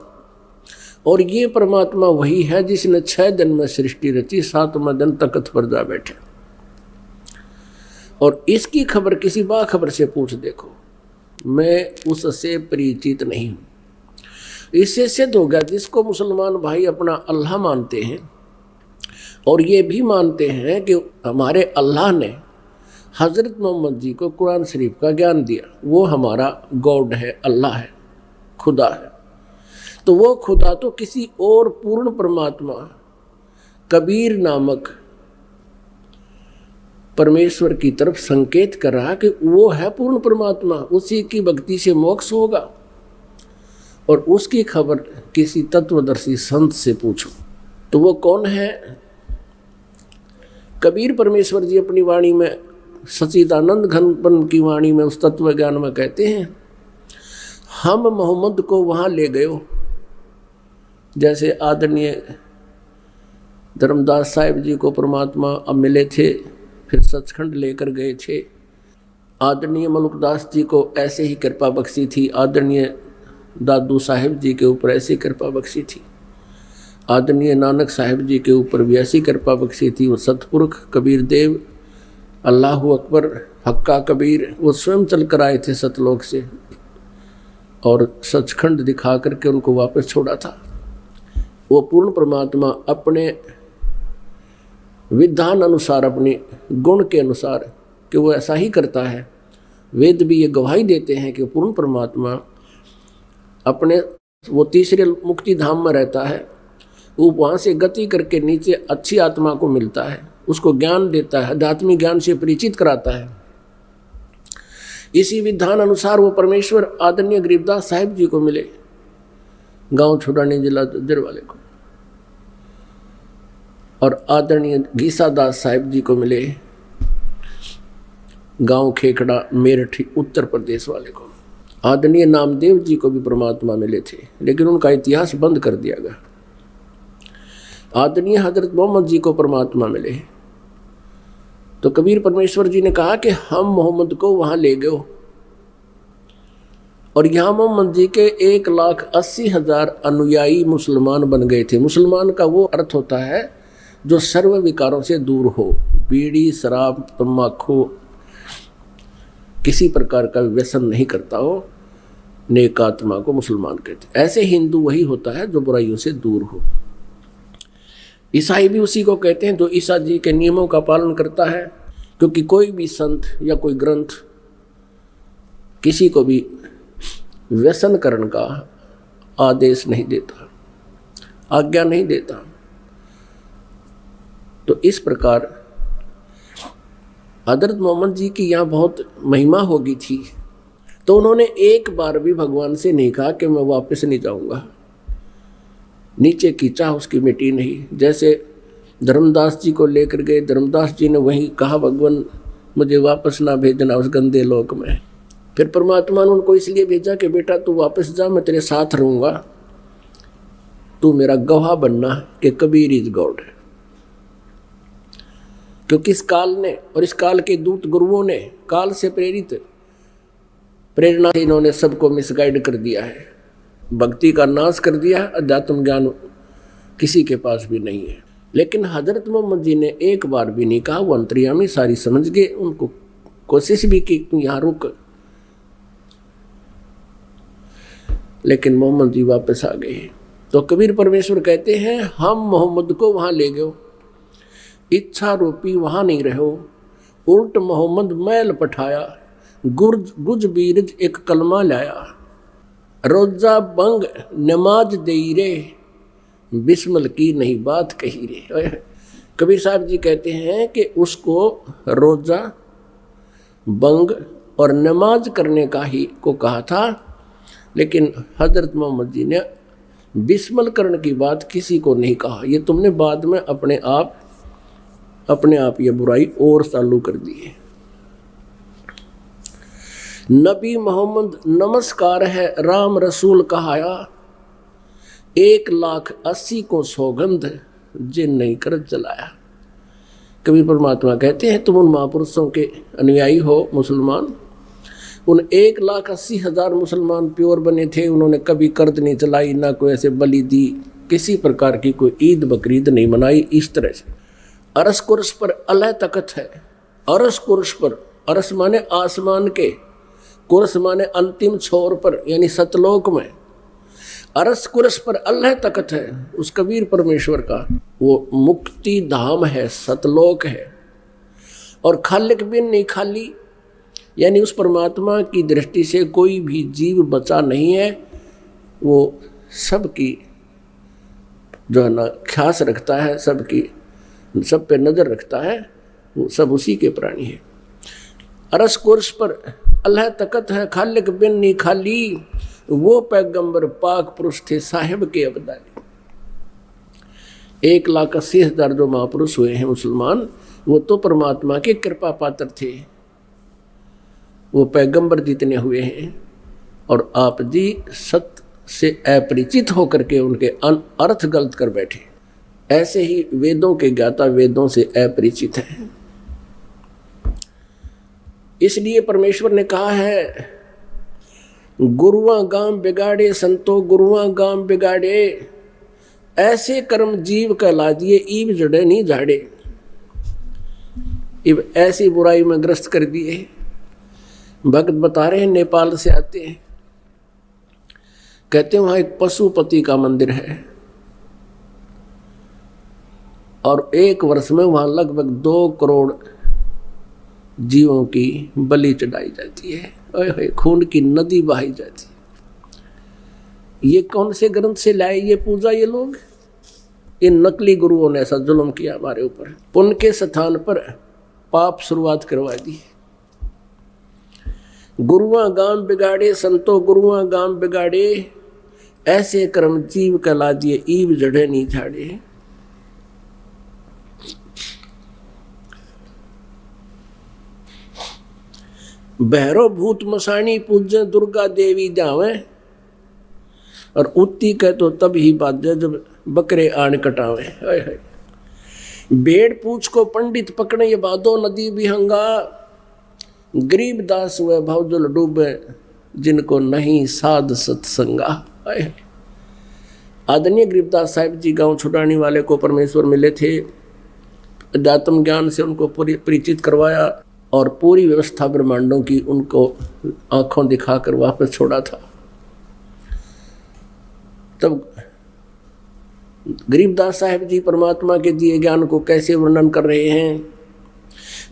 और ये परमात्मा वही है जिसने 6 दिन में सृष्टि रची, 7वें दिन तख्त पर जा बैठे। और इसकी खबर किसी बाखबर से पूछ देखो, मैं उससे परिचित नहीं हूँ। इससे सिद्ध हो गया, जिसको मुसलमान भाई अपना अल्लाह मानते हैं और ये भी मानते हैं कि हमारे अल्लाह ने हज़रत मोहम्मद जी को कुरान शरीफ का ज्ञान दिया, वो हमारा गॉड है, अल्लाह है, खुदा है। तो वो खुदा तो किसी और पूर्ण परमात्मा कबीर नामक परमेश्वर की तरफ संकेत कर रहा कि वो है पूर्ण परमात्मा, उसी की भक्ति से मोक्ष होगा। और उसकी खबर किसी तत्वदर्शी संत से पूछो। तो वो कौन है? कबीर परमेश्वर जी अपनी वाणी में, सच्चिदानंद घनपन की वाणी में, उस तत्व ज्ञान में कहते हैं, हम मोहम्मद को वहाँ ले गए हो। जैसे आदरणीय धर्मदास साहिब जी को परमात्मा अब मिले थे, फिर सचखंड लेकर गए थे। आदरणीय मलुकदास जी को ऐसे ही कृपा बख्शी थी, आदरणीय दादू साहिब जी के ऊपर ऐसी कृपा बख्शी थी, आदरणीय नानक साहिब जी के ऊपर भी ऐसी कृपा बख्शी थी। वो सतपुरुष कबीर देव, अल्लाहु अकबर, हक्का कबीर, वो स्वयं चल कर आए थे सतलोक से और सचखंड दिखा करके उनको वापस छोड़ा था। वो पूर्ण परमात्मा अपने विधान अनुसार, अपने गुण के अनुसार कि वो ऐसा ही करता है, वेद भी ये गवाही देते हैं कि पूर्ण परमात्मा अपने वो तीसरे मुक्ति धाम में रहता है। वो वहाँ से गति करके नीचे अच्छी आत्मा को मिलता है, उसको ज्ञान देता है, आध्यात्मिक ज्ञान से परिचित कराता है। इसी विधान अनुसार वो परमेश्वर आदरणीय गरीबदास साहिब जी को मिले, गांव छुड़ाने जिला दर वाले को, और आदरणीय गीसादास साहिब जी को मिले, गांव खेखड़ा मेरठ उत्तर प्रदेश वाले को। आदरणीय नामदेव जी को भी परमात्मा मिले थे, लेकिन उनका इतिहास बंद कर दिया गया। आदरणीय हजरत मोहम्मद जी को परमात्मा मिले। तो कबीर परमेश्वर जी ने कहा कि हम मोहम्मद को वहां ले गए, और यहां मोहम्मद जी के 1,80,000 अनुयायी मुसलमान बन गए थे। मुसलमान का वो अर्थ होता है जो सर्व विकारों से दूर हो, बीड़ी शराब तम्बाकू किसी प्रकार का व्यसन नहीं करता हो, नेक आत्मा को मुसलमान कहते। ऐसे हिंदू वही होता है जो बुराइयों से दूर हो। ईसाई भी उसी को कहते हैं जो ईसा जी के नियमों का पालन करता है, क्योंकि कोई भी संत या कोई ग्रंथ किसी को भी व्यसन करने का आदेश नहीं देता, आज्ञा नहीं देता। तो इस प्रकार हजरत मोहम्मद जी की यहाँ बहुत महिमा होगी थी। तो उन्होंने एक बार भी भगवान से नहीं कहा कि मैं वापस नहीं जाऊंगा। नीचे की चाह उसकी मिटी नहीं। जैसे धर्मदास जी को लेकर गए, धर्मदास जी ने वही कहा, भगवान मुझे वापस ना भेजना उस गंदे लोक में। फिर परमात्मा ने उनको इसलिए भेजा कि बेटा तू वापस जा, मैं तेरे साथ रहूँगा, तू मेरा गवाह बनना कि कबीर इज गॉड। क्योंकि इस काल ने और इस काल के दूत गुरुओं ने काल से प्रेरित प्रेरणा से इन्होंने सबको मिसगाइड कर दिया है, भक्ति का नाश कर दिया है, अध्यात्म ज्ञान किसी के पास भी नहीं है। लेकिन हजरत मोहम्मद जी ने एक बार भी नहीं कहा, वो अंतर्यामी सारी समझ गए, उनको कोशिश भी की तू यहाँ रुक, लेकिन मोहम्मद जी वापस आ गए। तो कबीर परमेश्वर कहते हैं हम मोहम्मद को वहाँ ले गए, इच्छा रूपी वहाँ नहीं रहो, उल्ट मोहम्मद मैल पठाया, गुज बीरज एक कलमा लाया, रोजा बंग नमाज दई रे, बिस्मिल की नहीं बात कही रे। कबीर साहब जी कहते हैं कि उसको रोजा बंग और नमाज करने का ही को कहा था, लेकिन हजरत मोहम्मद जी ने बिस्मिल करने की बात किसी को नहीं कहा। ये तुमने बाद में अपने आप ये बुराई और चालू कर दी है। नबी मोहम्मद नमस्कार है, राम रसूल कहाया, 1,80,000 को सौगंध जिन नहीं कर जलाया। कभी परमात्मा कहते हैं तुम उन महापुरुषों के अनुयायी हो मुसलमान। उन 1,80,000 मुसलमान प्योर बने थे, उन्होंने कभी कर्द नहीं चलाई, ना कोई ऐसे बलि दी, किसी प्रकार की कोई ईद बकरीद नहीं मनाई। इस तरह से अरस कुर्स पर अलह तकत है, अरस कुर्स पर, अरस माने आसमान के, कुर्स माने अंतिम छोर पर यानी सतलोक में, अरस कुर्स पर अल्लाह तकत है। उस कबीर परमेश्वर का वो मुक्ति धाम है, सतलोक है। और खालिक बिन नहीं खाली, यानी उस परमात्मा की दृष्टि से कोई भी जीव बचा नहीं है। वो सबकी जो है ना ख्यास रखता है, सबकी सब पे नज़र रखता है, वो सब उसी के प्राणी है। अरस कुर्स पर अल्लाह तकत है, खालिक बिन नी खाली, वो पैगंबर पाक पुरुष थे साहिब के अबदाली। 1,80,000 जो महापुरुष हुए हैं मुसलमान, वो तो परमात्मा के कृपा पात्र थे, वो पैगंबर जितने हुए हैं। और आप जी सत्य से अपरिचित होकर के उनके अर्थ गलत कर बैठे, ऐसे ही वेदों के ज्ञाता वेदों से अपरिचित हैं। इसलिए परमेश्वर ने कहा है, गुरुआ गांव बिगाड़े संतो गुरुआ गांव बिगाड़े, ऐसे कर्म जीव कहला दिए ईब जड़े नहीं झाड़े। इब ऐसी बुराई में ग्रस्त कर दिए। भक्त बता रहे हैं नेपाल से आते हैं, कहते हैं वहां एक पशुपति का मंदिर है और 1 वर्ष में वहां लगभग 2 करोड़ जीवों की बलि चढ़ाई जाती है। ओए खून की नदी बहाई जाती है। ये कौन से ग्रंथ से लाए ये पूजा? ये लोग, इन नकली गुरुओं ने ऐसा जुल्म किया हमारे ऊपर। पुण्य के स्थान पर पाप शुरुआत करवा दी। गुरुआ गांव बिगाड़े संतो गुरुआ गांव बिगाड़े, ऐसे कर्म जीव कहला दिए ईब जड़े नहीं झाड़े। बहरो भूत मसाणी पूज्य दुर्गा देवी जावे, और उत्ती कह तो तब ही बाजे जब बकरे आन कटावे। भेड़ पूछ को पंडित पकड़े ये बादो नदी बिहंगा, गरीब दास हुए भवजल डूबे जिनको नहीं साध सत्संगा। आदरणीय गरीबदास साहिब जी गांव छुड़ाने वाले को परमेश्वर मिले थे, अध्यात्म ज्ञान से उनको परिचित करवाया और पूरी व्यवस्था ब्रह्मांडों की उनको आंखों दिखाकर वापस छोड़ा था। तब गरीबदास साहिब जी परमात्मा के दिए ज्ञान को कैसे वर्णन कर रहे हैं।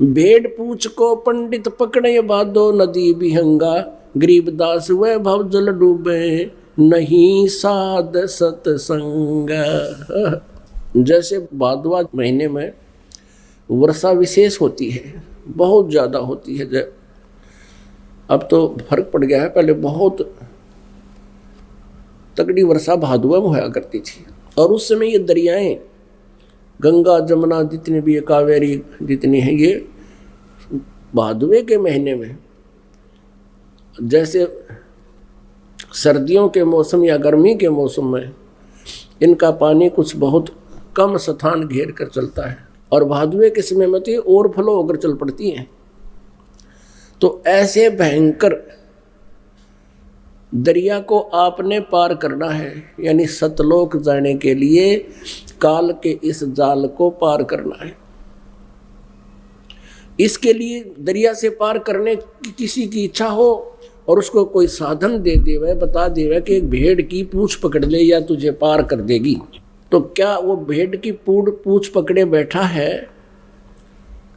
भेड़ पूछ को पंडित पकड़े बादो नदी बिहंगा, गरीबदास वह भव जल डूबे नहीं साध सत्संग। जैसे भादवा महीने में वर्षा विशेष होती है, बहुत ज़्यादा होती है। अब तो फर्क पड़ गया है, पहले बहुत तगड़ी वर्षा भादुआ में होया करती थी। और उस समय ये दरियाएं गंगा जमुना जितनी भी, कावेरी जितनी हैं, ये भादुए के महीने में, जैसे सर्दियों के मौसम या गर्मी के मौसम में इनका पानी कुछ बहुत कम स्थान घेर कर चलता है, और भादुए के समय में तो ये ओवरफ्लो होकर चल पड़ती हैं। तो ऐसे भयंकर दरिया को आपने पार करना है, यानी सतलोक जाने के लिए काल के इस जाल को पार करना है। इसके लिए दरिया से पार करने की किसी की इच्छा हो और उसको कोई साधन दे देवे, बता देवे कि एक भेड़ की पूंछ पकड़ ले या तुझे पार कर देगी, तो क्या वो भेड़ की पूंछ पकड़े बैठा है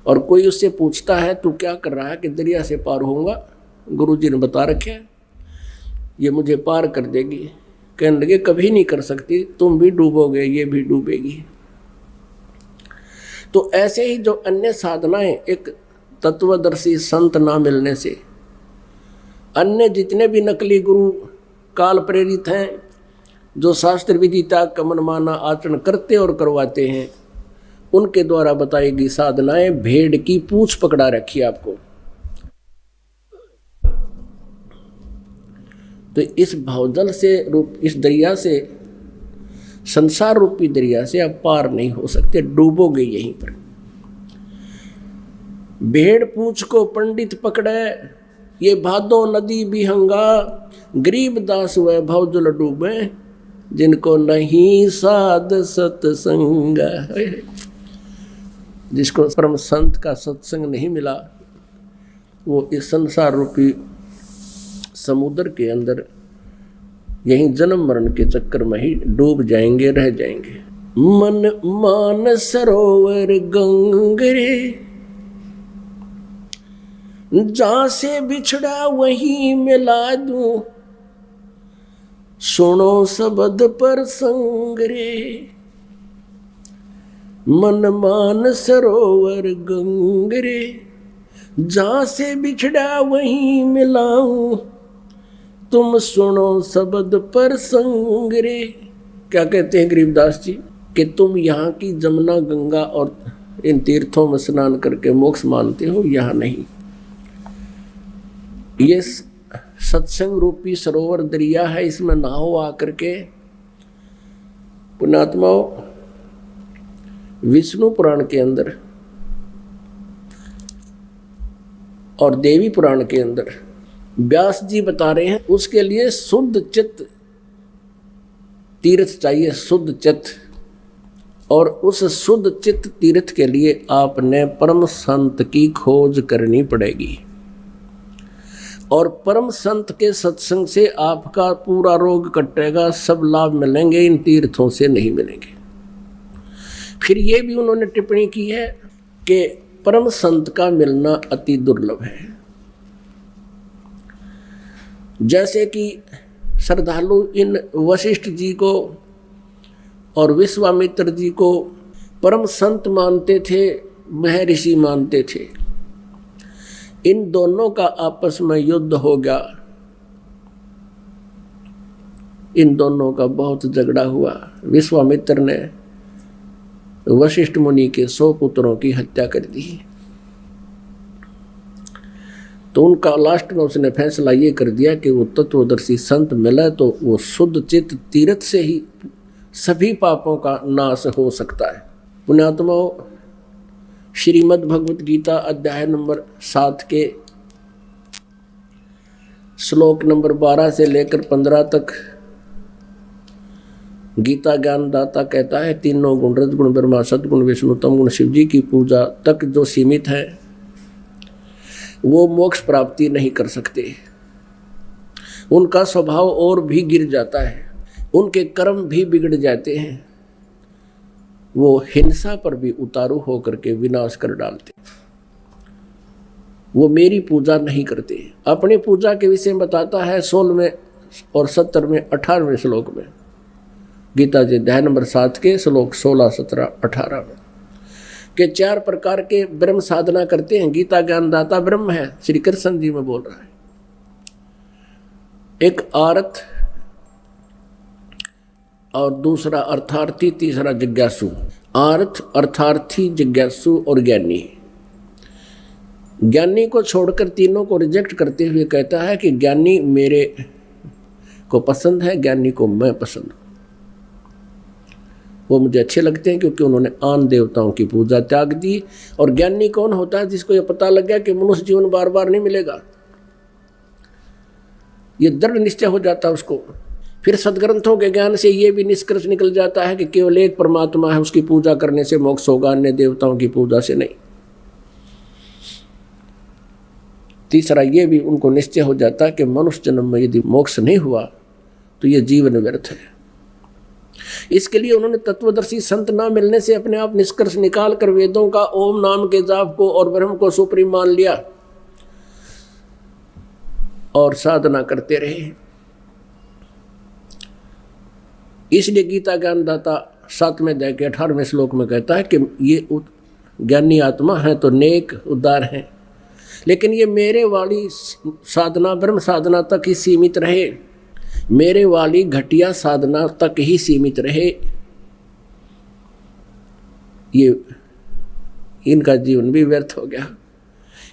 और कोई उससे पूछता है तू क्या कर रहा है कि दरिया से पार होऊंगा? गुरुजी ने बता रखे ये मुझे पार कर देगी। कहने लगे कभी नहीं कर सकती, तुम भी डूबोगे, ये भी डूबेगी। तो ऐसे ही जो अन्य साधनाएं, एक तत्वदर्शी संत ना मिलने से, अन्य जितने भी नकली गुरु काल प्रेरित हैं, जो शास्त्र विधि त्याग का मनमाना आचरण करते और करवाते हैं, उनके द्वारा बताई गई साधनाएं भेड़ की पूंछ पकड़ा रखी आपको। तो इस भावजल से इस दरिया से, संसार रूपी दरिया से आप पार नहीं हो सकते, डूबोगे यहीं पर। भेड़ पूंछ को पंडित पकड़े ये भादो नदी बिहंगा, गरीब दास वह भवजल डूबे जिनको नहीं साध सत्संग। जिसको परम संत का सत्संग नहीं मिला, वो इस संसार रूपी समुद्र के अंदर यहीं जन्म मरण के चक्कर में ही डूब जाएंगे, रह जाएंगे। मन मान सरोवर गंगरे, जहां से बिछड़ा वहीं मिला दूं, सुनो शब्द पर संग रे, मन मान सरोवर गंग रे, जहां से बिछड़ा वहीं मिलाऊं, तुम सुनो शब्द पर संग रे। क्या कहते हैं गरीबदास जी कि तुम यहाँ की जमुना गंगा और इन तीर्थों में स्नान करके मोक्ष मानते हो, यहाँ नहीं। ये सत्संग रूपी सरोवर दरिया है, इसमें नहाओ आकर के। पुण्यात्माओं, विष्णु पुराण के अंदर और देवी पुराण के अंदर व्यास जी बता रहे हैं, उसके लिए शुद्ध चित्त तीर्थ चाहिए, शुद्ध चित्त। और उस शुद्ध चित्त तीर्थ के लिए आपने परम संत की खोज करनी पड़ेगी। और परम संत के सत्संग से आपका पूरा रोग कटेगा, सब लाभ मिलेंगे, इन तीर्थों से नहीं मिलेंगे। फिर ये भी उन्होंने टिप्पणी की है कि परम संत का मिलना अति दुर्लभ है। जैसे कि श्रद्धालु इन वशिष्ठ जी को और विश्वामित्र जी को परम संत मानते थे, महर्षि मानते थे। इन दोनों का आपस में युद्ध हो गया, इन दोनों का बहुत झगड़ा हुआ। विश्वामित्र ने वशिष्ठ मुनि के 100 पुत्रों की हत्या कर दी। तो उनका लास्ट में उसने फैसला ये कर दिया कि वो तत्वदर्शी संत मिले तो वो शुद्ध चित्त तीर्थ से ही सभी पापों का नाश हो सकता है। पुण्यात्माओं, श्रीमद् भगवत गीता अध्याय नंबर 7 के श्लोक नंबर 12 से लेकर 15 तक गीता ज्ञानदाता कहता है, तीनों गुण रजगुण ब्रह्मा सदगुण विष्णु तम गुण शिव जी की पूजा तक जो सीमित है वो मोक्ष प्राप्ति नहीं कर सकते। उनका स्वभाव और भी गिर जाता है, उनके कर्म भी बिगड़ जाते हैं, वो हिंसा पर भी उतारू होकर के विनाश कर डालते। वो मेरी पूजा नहीं करते। अपनी पूजा के विषय में बताता है 16वें और 17वें 18वें श्लोक में, गीता जी अध्याय नंबर 7 के श्लोक 16, 17, 18 में के 4 प्रकार के ब्रह्म साधना करते हैं। गीता ज्ञानदाता ब्रह्म है, श्री कृष्ण जी में बोल रहा है। एक आरत और दूसरा अर्थार्थी, तीसरा जिज्ञासु। आर्थ, अर्थार्थी, जिज्ञासु और ज्ञानी। ज्ञानी को छोड़कर तीनों को रिजेक्ट करते हुए कहता है कि ज्ञानी मेरे को पसंद है, ज्ञानी को मैं पसंद हूँ। वो मुझे अच्छे लगते हैं क्योंकि उन्होंने आन देवताओं की पूजा त्याग दी। और ज्ञानी कौन होता है? जिसको ये पता लग गया कि मनुष्य जीवन बार बार नहीं मिलेगा, ये दृढ़ निश्चय हो जाता है उसको। फिर सदग्रंथों के ज्ञान से ये भी निष्कर्ष निकल जाता है कि केवल एक परमात्मा है, उसकी पूजा करने से मोक्ष होगा, अन्य देवताओं की पूजा से नहीं। तीसरा ये भी उनको निश्चय हो जाता है कि मनुष्य जन्म में यदि मोक्ष नहीं हुआ तो ये जीवन व्यर्थ है। इसके लिए उन्होंने तत्वदर्शी संत ना मिलने से अपने आप निष्कर्ष निकाल कर वेदों का ओम नाम के जाप को और ब्रह्म को सुप्रीम मान लिया और साधना करते रहे। इसलिए गीता ज्ञानदाता 7वें अध्याय के 18वें श्लोक में कहता है कि ये ज्ञानी आत्मा है तो नेक उदार हैं, लेकिन ये मेरे वाली साधना ब्रह्म साधना तक ही सीमित रहे, मेरे वाली घटिया साधना तक ही सीमित रहे। ये इनका जीवन भी व्यर्थ हो गया।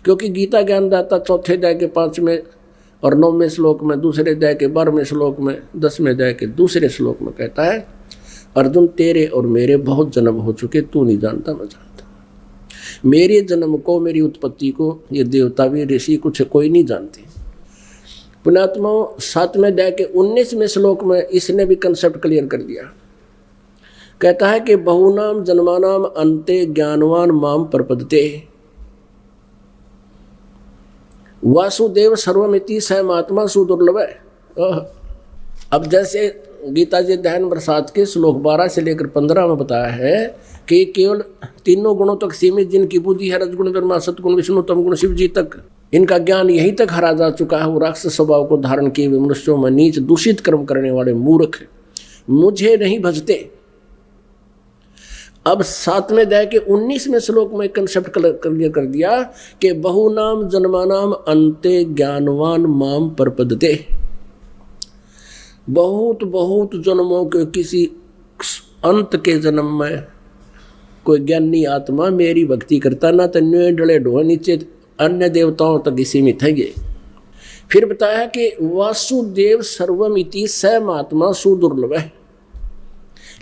क्योंकि गीता ज्ञानदाता 4थे अध्याय के 5वें और 9वें श्लोक में, दूसरे अध्याय के 12वें श्लोक में, 10वें अध्याय के दूसरे श्लोक में कहता है, अर्जुन तेरे और मेरे बहुत जन्म हो चुके, तू नहीं जानता मैं जानता। मेरे जन्म को, मेरी उत्पत्ति को ये देवता भी ऋषि कुछ कोई नहीं जानते। पुण्यात्माओं, 7वें अध्याय के 19वें श्लोक में इसने भी कंसेप्ट क्लियर कर दिया। कहता है कि बहुनाम जन्मानाम अन्ते ज्ञानवान माम प्रपद्यते वासुदेव सर्वमिति सहमात्मा सुदुर्लभ है। अब जैसे गीता जी अध्याय नंबर 7 के श्लोक 12 से लेकर 15 में बताया है कि केवल तीनों गुणों तक सीमित जिनकी बुद्धि है, रजगुण ब्रह्मा सतगुण विष्णु तम गुण शिव जी तक, इनका ज्ञान यहीं तक हरा जा चुका है। वो राक्षस स्वभाव को धारण किए हुए मनुष्यों में नीच दूषित कर्म करने वाले मूर्ख मुझे नहीं भजते। अब 7वें अध्याय के 19वें श्लोक में कंसेप्ट क्लियर कर दिया कि बहुनाम जन्मानाम अंते ज्ञानवान माम परपदते। बहुत बहुत जन्मों के किसी अंत के जन्म में कोई ज्ञानी आत्मा मेरी भक्ति करता ना तन्वे डले ढो नीचे अन्य देवताओं तक सीमित है ये। फिर बताया कि वासुदेव सर्वमिति स महात्मा सुदुर्लभ है।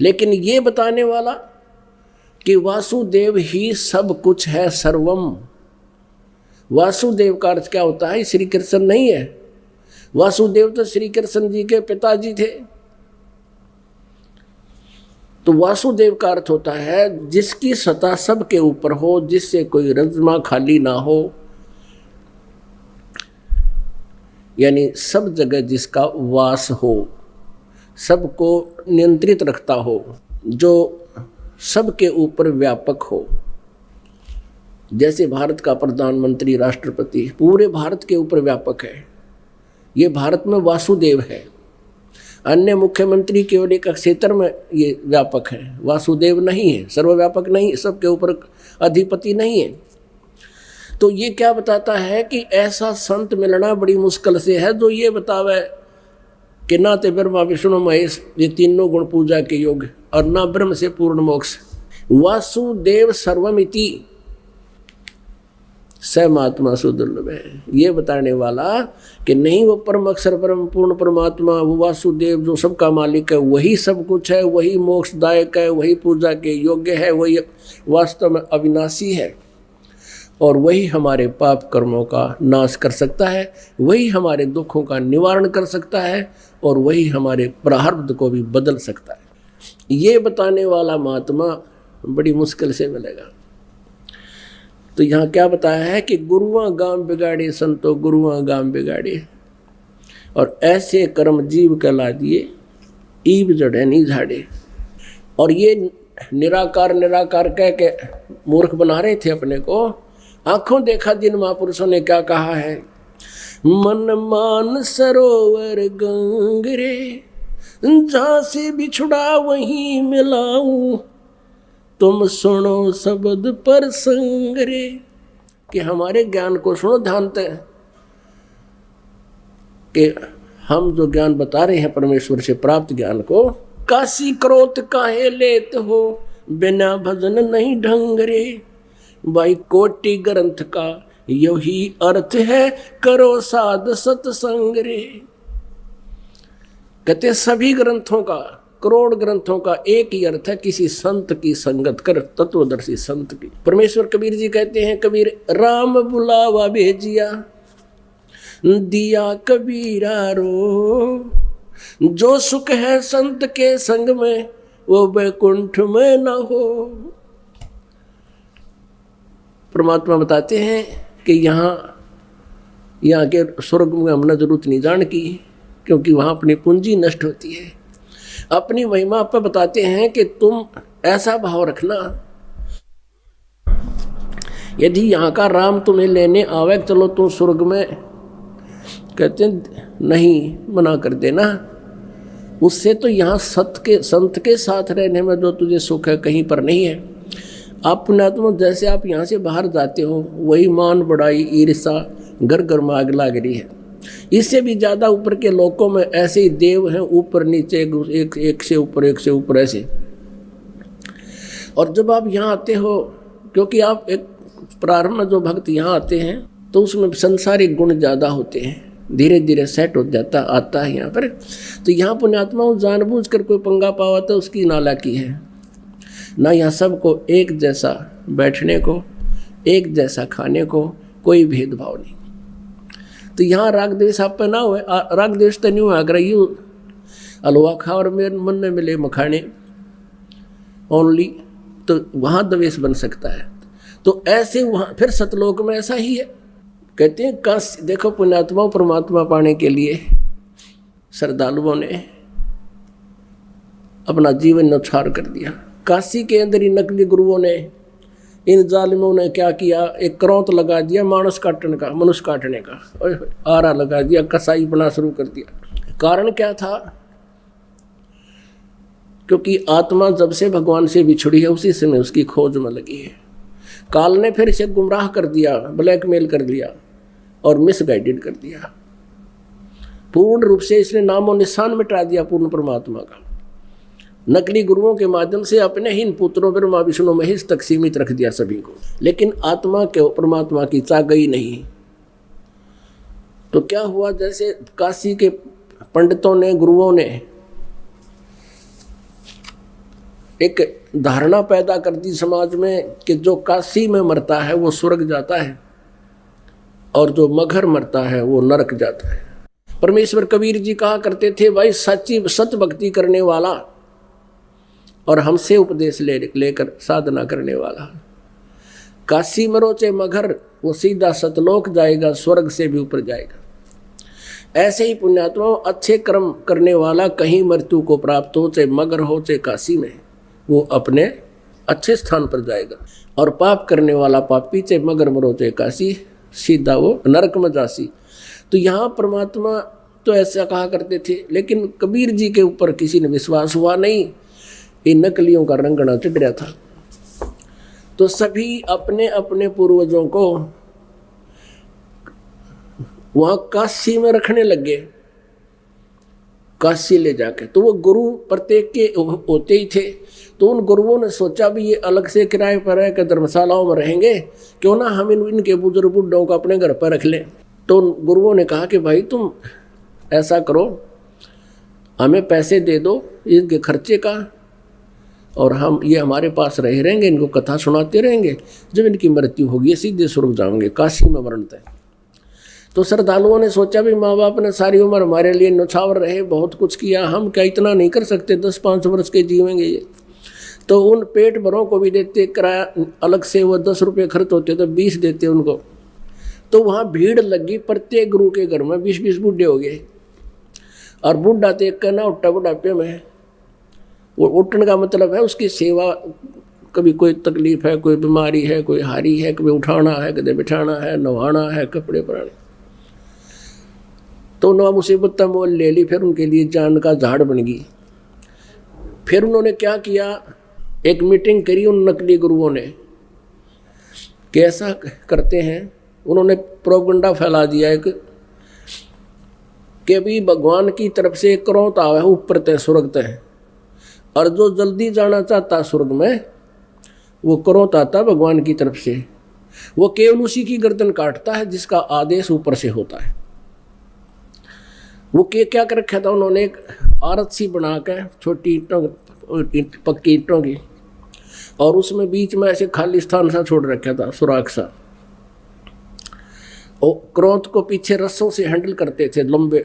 लेकिन ये बताने वाला कि वासुदेव ही सब कुछ है, सर्वम। वासुदेव का अर्थ क्या होता है? श्री कृष्ण नहीं है। वासुदेव तो श्री कृष्ण जी के पिताजी थे। तो वासुदेव का अर्थ होता है जिसकी सत्ता सबके ऊपर हो, जिससे कोई रज्मा खाली ना हो, यानी सब जगह जिसका वास हो, सबको नियंत्रित रखता हो, जो सबके ऊपर व्यापक हो। जैसे भारत का प्रधानमंत्री, राष्ट्रपति पूरे भारत के ऊपर व्यापक है, ये भारत में वासुदेव है। अन्य मुख्यमंत्री केवल एक क्षेत्र में ये व्यापक है, वासुदेव नहीं है, सर्वव्यापक नहीं, सबके ऊपर अधिपति नहीं है। तो ये क्या बताता है कि ऐसा संत मिलना बड़ी मुश्किल से है जो ये बतावे कि ना ते ब्रह्मा विष्णु महेश ये तीनों गुण पूजा के योग्य और ना ब्रह्म से पूर्ण मोक्ष। वासुदेव सर्वमिति स महात्मा सुदुर्लभ है, ये बताने वाला कि नहीं वो परम अक्षर परम पूर्ण परमात्मा, वो वासुदेव जो सबका मालिक है, वही सब कुछ है, वही मोक्षदायक है, वही पूजा के योग्य है, वही वास्तव में अविनाशी है और वही हमारे पाप कर्मों का नाश कर सकता है, वही हमारे दुखों का निवारण कर सकता है और वही हमारे प्रारब्ध को भी बदल सकता है। ये बताने वाला महात्मा बड़ी मुश्किल से मिलेगा। तो यहाँ क्या बताया है कि गुरुआ गाम बिगाड़े संतो गुरुआ गाम बिगाड़े, और ऐसे कर्म जीव कहला दिए ईब जड़े नहीं झाड़े। और ये निराकार निराकार कह के मूर्ख बना रहे थे अपने को। आंखों देखा जिन महापुरुषों ने क्या कहा है, मन मान सरोवर गंगरे, जहाँ से बिछुड़ा वहीं मिलाऊं, तुम सुनो शब्द पर संगरे। कि हमारे ज्ञान को सुनो ध्यान से, कि हम जो ज्ञान बता रहे हैं परमेश्वर से प्राप्त ज्ञान को, काशी क्रोध काहे लेते हो, बिना भजन नहीं ढंगरे। भाई कोटि ग्रंथ का यही अर्थ है, करो साध सत्संग रे। कहते सभी ग्रंथों का, करोड़ ग्रंथों का एक ही अर्थ है, किसी संत की संगत कर, तत्वदर्शी संत की। परमेश्वर कबीर जी कहते हैं, कबीर राम बुलावा भेजिया दिया कबीरा रो, जो सुख है संत के संग में वो वैकुंठ में न हो। परमात्मा बताते हैं कि यहाँ के स्वर्ग में हमने जरूरत नहीं जान की, क्योंकि वहाँ अपनी पूंजी नष्ट होती है। अपनी महिमा पर बताते हैं कि तुम ऐसा भाव रखना, यदि यहाँ का राम तुम्हें लेने आवे, चलो तुम स्वर्ग में, कहते नहीं, मना कर देना। उससे तो यहाँ संत के साथ रहने में जो तुझे सुख है कहीं पर नहीं है। अपनात्मा जैसे आप यहाँ से बाहर जाते हो, वही मान बढ़ाई ईर्षा घर घर में आग लाग रही है। इससे भी ज़्यादा ऊपर के लोकों में ऐसे ही देव हैं, ऊपर नीचे एक से ऊपर ऐसे। और जब आप यहाँ आते हो, क्योंकि आप एक प्रारंभ में जो भक्त यहाँ आते हैं तो उसमें संसारिक गुण ज़्यादा होते हैं, धीरे धीरे सेट हो जाता आता है यहाँ पर। तो यहाँ पुण्यात्माओं जानबूझ कर कोई पंगा पावा तो उसकी नालायकी है ना। यहाँ सबको एक जैसा बैठने को, एक जैसा खाने को, कोई भेदभाव नहीं। तो यहाँ राग द्वेष आप पे ना हुए, राग द्वेष तो नहीं हुआ। अगर यूँ हलवा खा और मेरे मन में मिले मखाने ओनली, तो वहाँ द्वेष बन सकता है। तो ऐसे वहाँ फिर सतलोक में ऐसा ही है। कहते हैं काशी, देखो पुण्यात्मा परमात्मा पाने के लिए श्रद्धालुओं ने अपना जीवन न्यौछावर कर दिया। काशी के अंदर ही नकली गुरुओं ने इन जालिमों ने क्या किया, एक करौंत लगा दिया मानस काटने का, मनुष्य काटने का, आरा लगा दिया, कसाई बना शुरू कर दिया। कारण क्या था? क्योंकि आत्मा जब से भगवान से बिछड़ी है उसी समय उसकी खोज में लगी है। काल ने फिर इसे गुमराह कर दिया, ब्लैकमेल कर दिया और मिसगाइडेड कर दिया। पूर्ण रूप से इसने नामो निशान मिटा दिया पूर्ण परमात्मा का। नकली गुरुओं के माध्यम से अपने ही पुत्रों ब्रह्मा विष्णु महेश तक सीमित रख दिया सभी को, लेकिन आत्मा के परमात्मा की चाह गई नहीं। तो क्या हुआ, जैसे काशी के पंडितों ने, गुरुओं ने एक धारणा पैदा कर दी समाज में कि जो काशी में मरता है वो स्वर्ग जाता है और जो मगहर मरता है वो नरक जाता है। परमेश्वर कबीर जी कहा करते थे, भाई सच्ची सत भक्ति करने वाला और हमसे उपदेश लेकर साधना करने वाला, काशी मरो चाहे मगहर, वो सीधा सतलोक जाएगा, स्वर्ग से भी ऊपर जाएगा। ऐसे ही पुण्यात्माओं, अच्छे कर्म करने वाला कहीं मृत्यु को प्राप्त हो, चाहे मगहर हो चाहे काशी में, वो अपने अच्छे स्थान पर जाएगा। और पाप करने वाला पापी, चाहे मगहर मरो चाहे काशी, सीधा वो नरक में जासी। तो यहाँ परमात्मा तो ऐसा कहा करते थे, लेकिन कबीर जी के ऊपर किसी ने विश्वास हुआ नहीं, इन नकलियों का रंगना चढ़ रहा था। तो सभी अपने अपने पूर्वजों को वहां काशी में रखने लगे, काशी ले जाके। तो वो गुरु प्रत्येक के होते ही थे। तो उन गुरुओं ने सोचा भी ये अलग से किराए पर है कि धर्मशालाओं में रहेंगे, क्यों ना हम इनके बुजुर्ग बुढ़ों को अपने घर पर रख लें। तो उन गुरुओं ने कहा कि भाई तुम ऐसा करो, हमें पैसे दे दो इनके खर्चे का, और हम ये हमारे पास रहेंगे, इनको कथा सुनाते रहेंगे, जब इनकी मृत्यु होगी सीधे स्वर्ग जाएंगे, काशी में मरण तय। तो श्रद्धालुओं ने सोचा भी माँ बाप ने सारी उम्र हमारे लिए न्यौछावर रहे, बहुत कुछ किया, हम क्या इतना नहीं कर सकते, 10-5 वर्ष के जीवेंगे ये। तो उन पेट भरों को भी देते किराया अलग से, वो 10 रुपये खर्च होते तो 20 देते उनको। तो वहाँ भीड़ लगी, प्रत्येक गुरु के घर में 20-20 बूढ़े हो गए। और बूढ़ा तो एक कहना उठा बुढ़ापे में, वो उठने का मतलब है उसकी सेवा, कभी कोई तकलीफ है, कोई बीमारी है, कोई हारी है, कभी उठाना है, कभी बिठाना है, नहाना है, कपड़े पहनाने। तो उन्होंने मुसीबत मोल ले ली, फिर उनके लिए जान का झाड़ बन गई। फिर उन्होंने क्या किया, एक मीटिंग करी उन नकली गुरुओं ने, कैसा करते हैं, उन्होंने प्रोपगंडा फैला दिया एक कि भी भगवान की तरफ से एक करौंत आवा है ऊपर तय स्वर्ग तय, और जो जल्दी जाना चाहता स्वर्ग में वो करौंत आता भगवान की तरफ से, वो केवल उसी की गर्दन काटता है जिसका आदेश ऊपर से होता है। वो क्या कर रखा था उन्होंने, एक आरत सी बना कर छोटी ईंटों, पक्की ईंटों की, और उसमें बीच में ऐसे खाली स्थान सा छोड़ रखा था, सुराख सा। और क्रोध को पीछे रस्सों से हैंडल करते थे, लंबे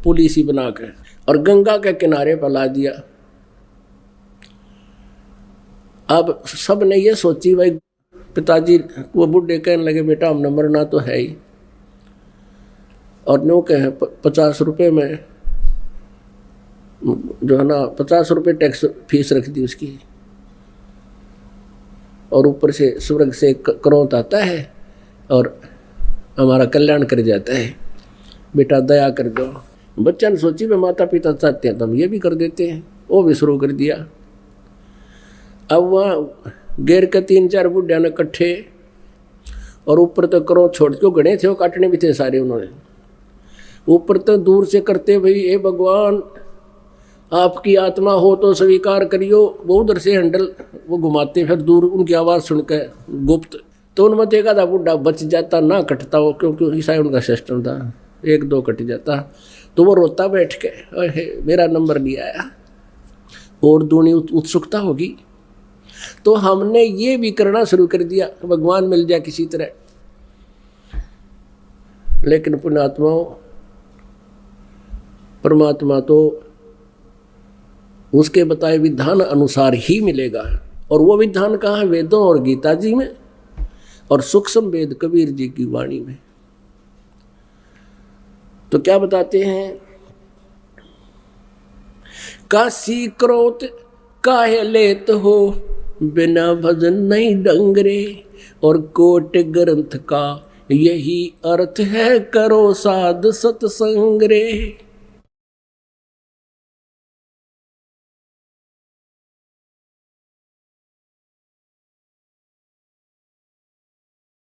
पुली सी बना कर, और गंगा के किनारे पर ला दिया। अब सब ने ये सोची, भाई पिताजी वो बूढ़े कहने लगे, बेटा हमने मरना तो है ही, और नो कहे 50 रुपये में जो है ना 50 रुपये टैक्स फीस रख दी उसकी, और ऊपर से स्वर्ग से करौंत आता है और हमारा कल्याण कर जाता है, बेटा दया कर दो। बच्चा ने सोची वे माता पिता चाहते हैं तो हम ये भी कर देते हैं, वो भी शुरू कर दिया। अब वहाँ गैर के 3-4 बुढ़िया ने इकट्ठे, और ऊपर तो करो छोड़ के गणे थे, वो काटने भी थे सारे उन्होंने। ऊपर तो दूर से करते, भाई हे भगवान आपकी आत्मा हो तो स्वीकार करियो, वो उधर से हैंडल वो घुमाते, फिर दूर उनकी आवाज़ सुनकर गुप्त। तो उनमें देखा था बुढ़ा बच जाता ना कटता वो, क्योंकि ईसाई उनका सिस्टम था, 1-2 कट जाता। तो वो रोता बैठ के, मेरा नंबर नहीं आया, और दूनी उत्सुकता होगी। तो हमने ये भी करना शुरू कर दिया, भगवान मिल जाए किसी तरह। लेकिन पुण्यात्माओं, परमात्मा तो उसके बताए विधान अनुसार ही मिलेगा, और वो विधान कहाँ है, वेदों और गीता जी में, और सूक्ष्म वेद कबीर जी की वाणी में। तो क्या बताते हैं, काशी क्रोत काहे लेत हो, बिना भजन नहीं डंगरे। और कोट ग्रंथ का यही अर्थ है, करो साध सत्संग रे।